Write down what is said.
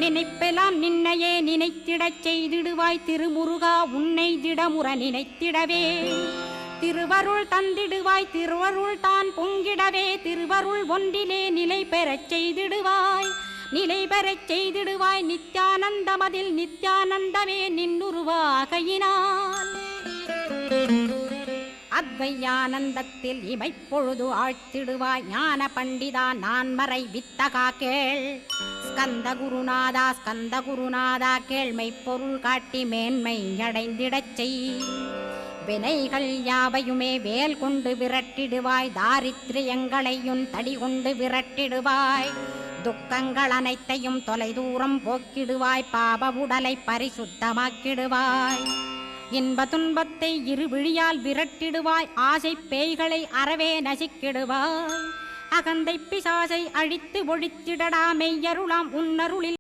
நினைப்பெல்லாம் நின்னையே நினைத்திடச் செய்திடுவாய் திருமுருகா உன்னை திடமுற நினைத்திடவே திருவருள் தந்திடுவாய் திருவருள் தான் பொங்கிடவே திருவருள் ஒன்றிலே நிலை பெறச் செய்திடுவாய் நிலை பெறச் செய்திடுவாய் நித்யானந்தமதில் நித்யானந்தமே நின்னுருவாகையினால் அத்வையானந்தத்தில் இமைப்பொழுது ஆழ்த்திடுவாய் ஞான பண்டிதா நான் மறை வித்தகா கேள் ஸ்கந்த குருநாதா கேள்மை பொருள் காட்டி மேன்மை அடைந்திடச் செய் வினைகள் யாவையுமே வேல் கொண்டு விரட்டிடுவாய் தாரித்ரியங்களையும் தடி கொண்டு விரட்டிடுவாய் துக்கங்கள் அனைத்தையும் தொலைதூரம் போக்கிடுவாய் பாப உடலை பரிசுத்தமாக்கிடுவாய் இன்ப துன்பத்தை இருவிழியால் விரட்டிடுவாய் ஆசை பேய்களை அறவே நசிக்கிடுவாய் அகந்தை பிசாசை அழித்து ஒழித்திடடா மெய்யருளாம் உன்னருளில்